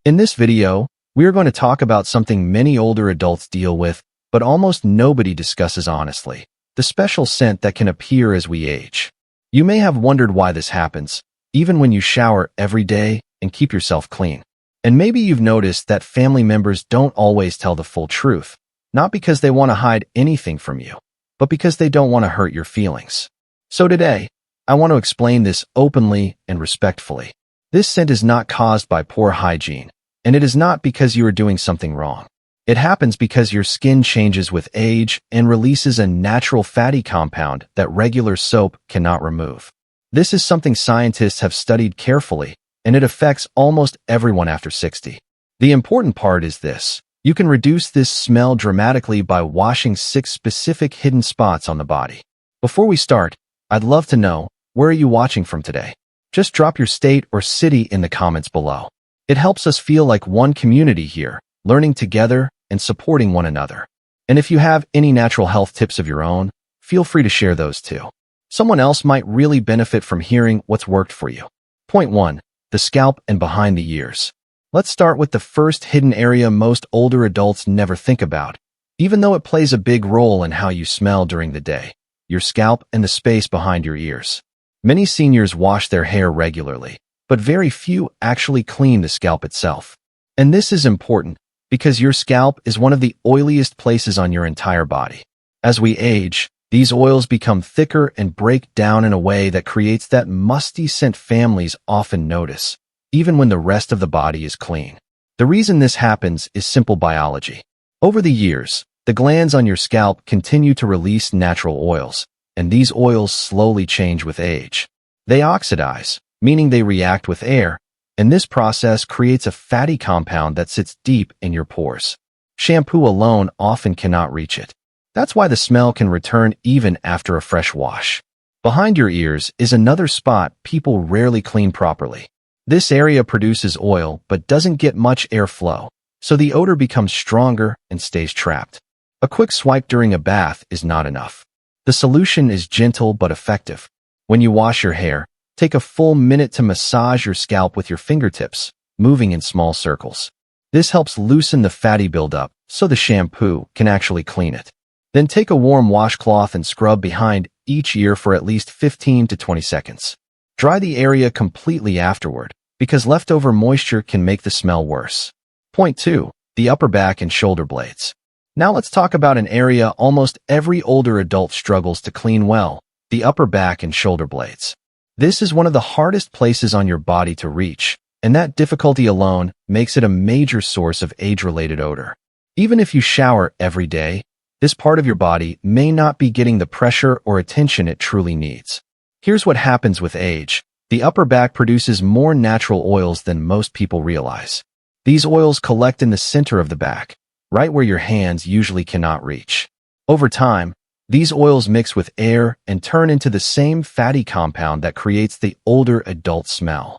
In this video, we are going to talk about something many older adults deal with, but almost nobody discusses honestly: the special scent that can appear as we age. You may have wondered why this happens, even when you shower every day and keep yourself clean. And maybe you've noticed that family members don't always tell the full truth, not because they want to hide anything from you, but because they don't want to hurt your feelings. So today, I want to explain this openly and respectfully. This scent is not caused by poor hygiene, and it is not because you are doing something wrong. It happens because your skin changes with age and releases a natural fatty compound that regular soap cannot remove. This is something scientists have studied carefully, and it affects almost everyone after 60. The important part is this: you can reduce this smell dramatically by washing 6 specific hidden spots on the body. Before we start, I'd love to know, where are you watching from today? Just drop your state or city in the comments below. It helps us feel like one community here, learning together and supporting one another. And if you have any natural health tips of your own, feel free to share those too. Someone else might really benefit from hearing what's worked for you. Point 1. The scalp and behind the ears. Let's start with the first hidden area most older adults never think about, even though it plays a big role in how you smell during the day: your scalp and the space behind your ears. Many seniors wash their hair regularly, but very few actually clean the scalp itself. And this is important because your scalp is one of the oiliest places on your entire body. As we age, these oils become thicker and break down in a way that creates that musty scent families often notice, even when the rest of the body is clean. The reason this happens is simple biology. Over the years, the glands on your scalp continue to release natural oils, and these oils slowly change with age. They oxidize, meaning they react with air, and this process creates a fatty compound that sits deep in your pores. Shampoo alone often cannot reach it. That's why the smell can return even after a fresh wash. Behind your ears is another spot people rarely clean properly. This area produces oil but doesn't get much airflow, so the odor becomes stronger and stays trapped. A quick swipe during a bath is not enough. The solution is gentle but effective. When you wash your hair, take a full minute to massage your scalp with your fingertips, moving in small circles. This helps loosen the fatty buildup so the shampoo can actually clean it. Then take a warm washcloth and scrub behind each ear for at least 15 to 20 seconds. Dry the area completely afterward, because leftover moisture can make the smell worse. Point 2. The upper back and shoulder blades. Now let's talk about an area almost every older adult struggles to clean well: the upper back and shoulder blades. This is one of the hardest places on your body to reach, and that difficulty alone makes it a major source of age-related odor. Even if you shower every day, this part of your body may not be getting the pressure or attention it truly needs. Here's what happens with age: the upper back produces more natural oils than most people realize. These oils collect in the center of the back, right where your hands usually cannot reach. Over time, these oils mix with air and turn into the same fatty compound that creates the older adult smell.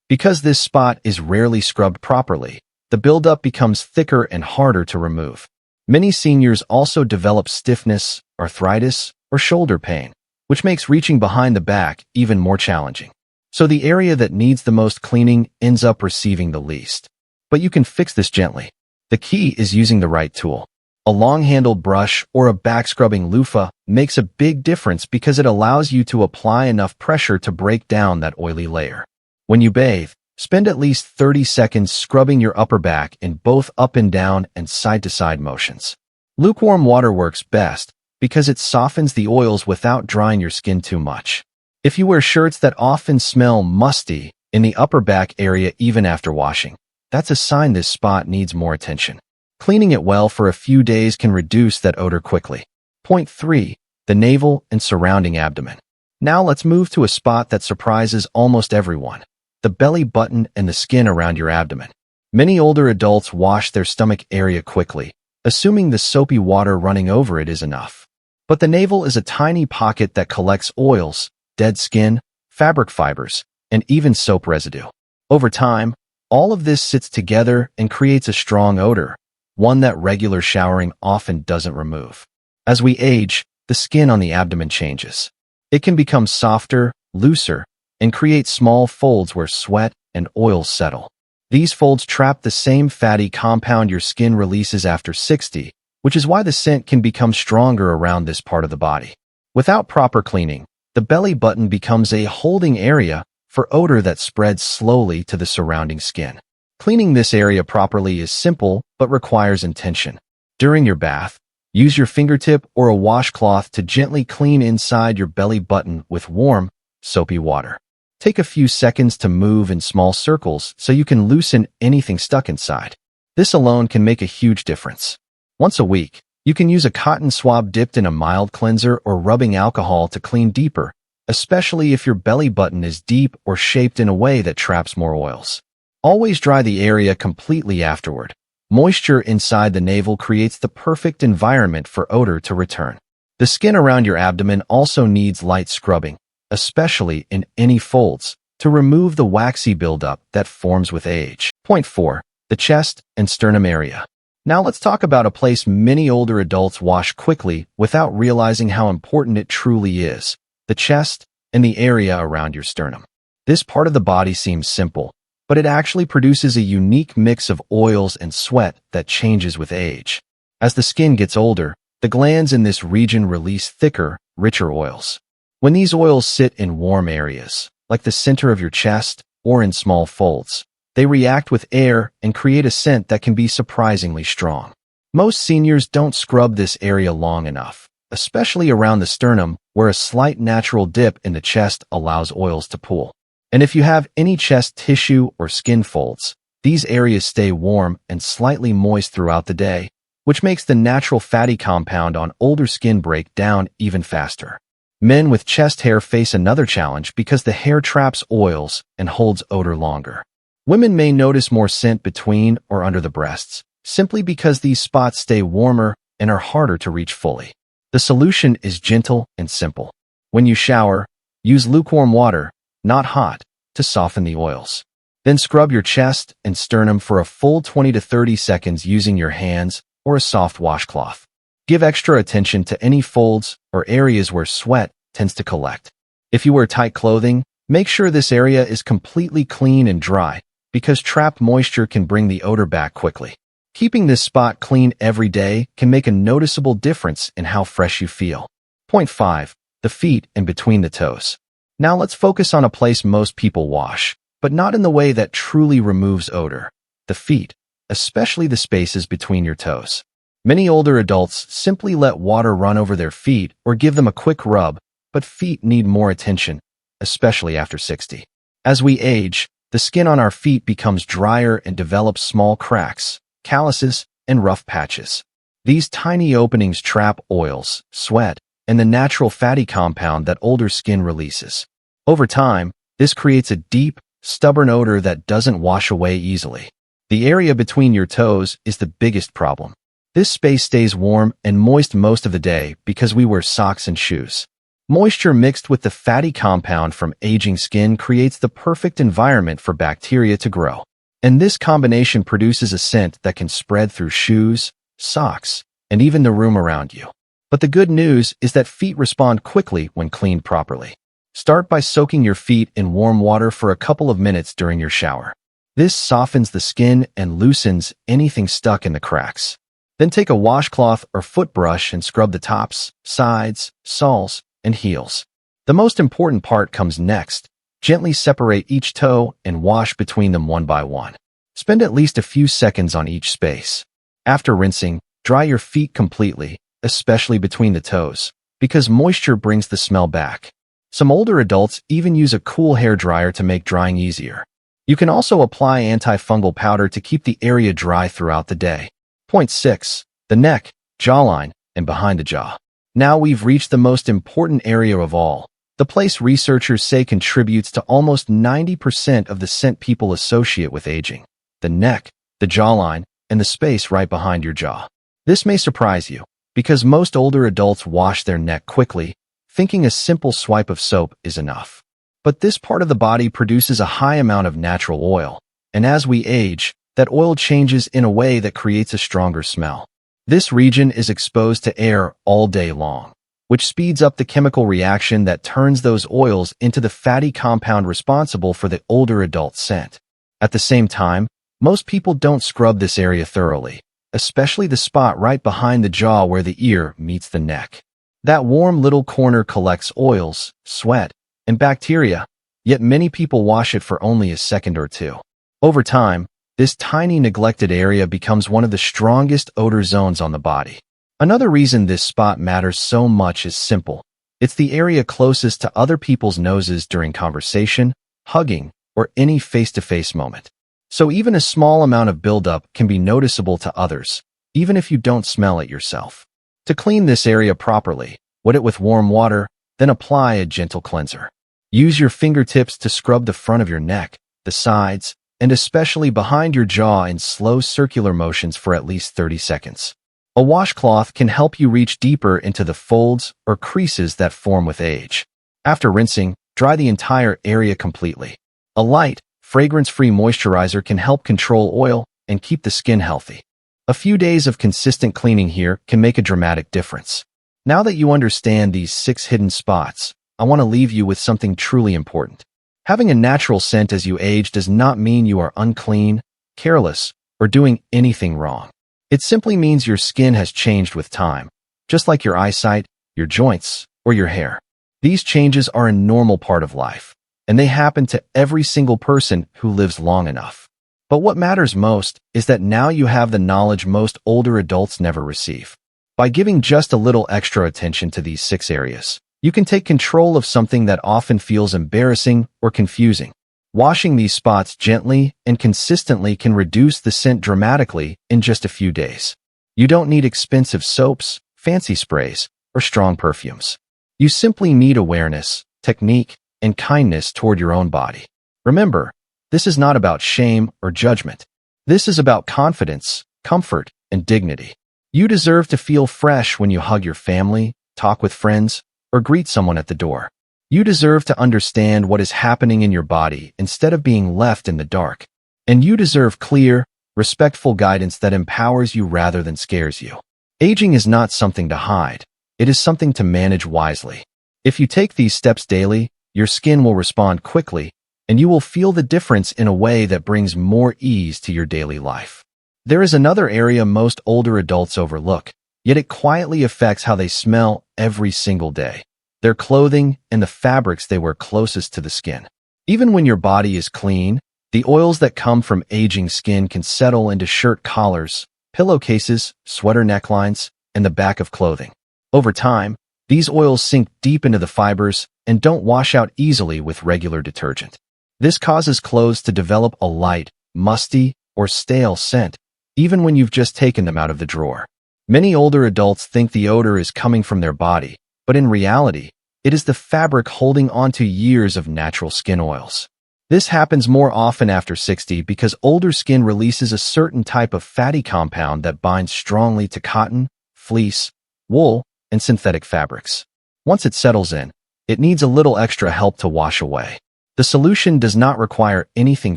Because this spot is rarely scrubbed properly, the buildup becomes thicker and harder to remove. Many seniors also develop stiffness, arthritis, or shoulder pain, which makes reaching behind the back even more challenging. So the area that needs the most cleaning ends up receiving the least. But you can fix this gently. The key is using the right tool. A long-handled brush or a back-scrubbing loofah makes a big difference because it allows you to apply enough pressure to break down that oily layer. When you bathe, spend at least 30 seconds scrubbing your upper back in both up and down and side-to-side motions. Lukewarm water works best because it softens the oils without drying your skin too much. If you wear shirts that often smell musty in the upper back area even after washing, that's a sign this spot needs more attention. Cleaning it well for a few days can reduce that odor quickly. Point 3. The navel and surrounding abdomen. Now let's move to a spot that surprises almost everyone: the belly button and the skin around your abdomen. Many older adults wash their stomach area quickly, assuming the soapy water running over it is enough. But the navel is a tiny pocket that collects oils, dead skin, fabric fibers, and even soap residue. Over time, all of this sits together and creates a strong odor, one that regular showering often doesn't remove. As we age, the skin on the abdomen changes. It can become softer, looser, and create small folds where sweat and oils settle. These folds trap the same fatty compound your skin releases after 60, which is why the scent can become stronger around this part of the body. Without proper cleaning, the belly button becomes a holding area for odor that spreads slowly to the surrounding skin. Cleaning this area properly is simple but requires intention. During your bath, use your fingertip or a washcloth to gently clean inside your belly button with warm, soapy water. Take a few seconds to move in small circles so you can loosen anything stuck inside. This alone can make a huge difference. Once a week, you can use a cotton swab dipped in a mild cleanser or rubbing alcohol to clean deeper, especially if your belly button is deep or shaped in a way that traps more oils. Always dry the area completely afterward. Moisture inside the navel creates the perfect environment for odor to return. The skin around your abdomen also needs light scrubbing, especially in any folds, to remove the waxy buildup that forms with age. Point 4. The chest and sternum area. Now let's talk about a place many older adults wash quickly without realizing how important it truly is: the chest and the area around your sternum. This part of the body seems simple, but it actually produces a unique mix of oils and sweat that changes with age. As the skin gets older, the glands in this region release thicker, richer oils. When these oils sit in warm areas, like the center of your chest or in small folds, they react with air and create a scent that can be surprisingly strong. Most seniors don't scrub this area long enough, especially around the sternum, where a slight natural dip in the chest allows oils to pool. And if you have any chest tissue or skin folds, these areas stay warm and slightly moist throughout the day, which makes the natural fatty compound on older skin break down even faster. Men with chest hair face another challenge because the hair traps oils and holds odor longer. Women may notice more scent between or under the breasts, simply because these spots stay warmer and are harder to reach fully. The solution is gentle and simple. When you shower, use lukewarm water, not hot, to soften the oils. Then scrub your chest and sternum for a full 20 to 30 seconds using your hands or a soft washcloth. Give extra attention to any folds or areas where sweat tends to collect. If you wear tight clothing, make sure this area is completely clean and dry, because trapped moisture can bring the odor back quickly. Keeping this spot clean every day can make a noticeable difference in how fresh you feel. Point 5. The feet and between the toes. Now let's focus on a place most people wash, but not in the way that truly removes odor: the feet, especially the spaces between your toes. Many older adults simply let water run over their feet or give them a quick rub, but feet need more attention, especially after 60. As we age, the skin on our feet becomes drier and develops small cracks, calluses, and rough patches. These tiny openings trap oils, sweat, and the natural fatty compound that older skin releases. Over time, this creates a deep, stubborn odor that doesn't wash away easily. The area between your toes is the biggest problem. This space stays warm and moist most of the day because we wear socks and shoes. Moisture mixed with the fatty compound from aging skin creates the perfect environment for bacteria to grow. And this combination produces a scent that can spread through shoes, socks, and even the room around you. But the good news is that feet respond quickly when cleaned properly. Start by soaking your feet in warm water for a couple of minutes during your shower. This softens the skin and loosens anything stuck in the cracks. Then take a washcloth or foot brush and scrub the tops, sides, soles, and heels. The most important part comes next. Gently separate each toe and wash between them one by one. Spend at least a few seconds on each space. After rinsing, dry your feet completely, especially between the toes, because moisture brings the smell back. Some older adults even use a cool hair dryer to make drying easier. You can also apply antifungal powder to keep the area dry throughout the day. Point 6. The neck, jawline, and behind the jaw. Now we've reached the most important area of all, the place researchers say contributes to almost 90% of the scent people associate with aging: the neck, the jawline, and the space right behind your jaw. This may surprise you, because most older adults wash their neck quickly, thinking a simple swipe of soap is enough. But this part of the body produces a high amount of natural oil, and as we age, that oil changes in a way that creates a stronger smell. This region is exposed to air all day long, which speeds up the chemical reaction that turns those oils into the fatty compound responsible for the older adult scent. At the same time, Most people don't scrub this area thoroughly, especially the spot right behind the jaw where the ear meets the neck. That warm little corner collects oils, sweat, and bacteria, yet many people wash it for only a second or two. Over time, this tiny neglected area becomes one of the strongest odor zones on the body. Another reason this spot matters so much is simple. It's the area closest to other people's noses during conversation, hugging, or any face-to-face moment. So even a small amount of buildup can be noticeable to others, even if you don't smell it yourself. To clean this area properly, wet it with warm water, then apply a gentle cleanser. Use your fingertips to scrub the front of your neck, the sides, and especially behind your jaw in slow circular motions for at least 30 seconds. A washcloth can help you reach deeper into the folds or creases that form with age. After rinsing, dry the entire area completely. A light, fragrance-free moisturizer can help control oil and keep the skin healthy. A few days of consistent cleaning here can make a dramatic difference. Now that you understand these 6 hidden spots, I want to leave you with something truly important. Having a natural scent as you age does not mean you are unclean, careless, or doing anything wrong. It simply means your skin has changed with time, just like your eyesight, your joints, or your hair. These changes are a normal part of life, and they happen to every single person who lives long enough. But what matters most is that now you have the knowledge most older adults never receive. By giving just a little extra attention to these 6 areas, you can take control of something that often feels embarrassing or confusing. Washing these spots gently and consistently can reduce the scent dramatically in just a few days. You don't need expensive soaps, fancy sprays, or strong perfumes. You simply need awareness, technique, and kindness toward your own body. Remember, this is not about shame or judgment. This is about confidence, comfort, and dignity. You deserve to feel fresh when you hug your family, talk with friends, or greet someone at the door. You deserve to understand what is happening in your body instead of being left in the dark. And you deserve clear, respectful guidance that empowers you rather than scares you. Aging is not something to hide. It is something to manage wisely. If you take these steps daily, your skin will respond quickly, and you will feel the difference in a way that brings more ease to your daily life. There is another area most older adults overlook, yet it quietly affects how they smell every single day. Their clothing and the fabrics they wear closest to the skin. Even when your body is clean, the oils that come from aging skin can settle into shirt collars, pillowcases, sweater necklines, and the back of clothing. Over time, these oils sink deep into the fibers and don't wash out easily with regular detergent. This causes clothes to develop a light, musty, or stale scent, even when you've just taken them out of the drawer. Many older adults think the odor is coming from their body, but in reality, it is the fabric holding onto years of natural skin oils. This happens more often after 60 because older skin releases a certain type of fatty compound that binds strongly to cotton, fleece, wool, and synthetic fabrics. Once it settles in, it needs a little extra help to wash away. The solution does not require anything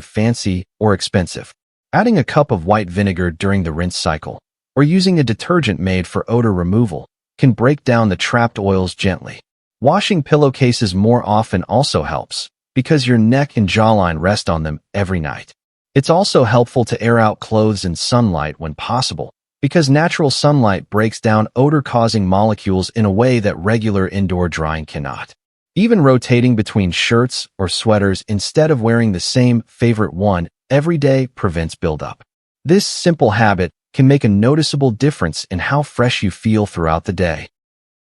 fancy or expensive. Adding a cup of white vinegar during the rinse cycle, or using a detergent made for odor removal, can break down the trapped oils gently. Washing pillowcases more often also helps, because your neck and jawline rest on them every night. It's also helpful to air out clothes in sunlight when possible, because natural sunlight breaks down odor-causing molecules in a way that regular indoor drying cannot. Even rotating between shirts or sweaters instead of wearing the same favorite one every day prevents buildup. This simple habit can make a noticeable difference in how fresh you feel throughout the day.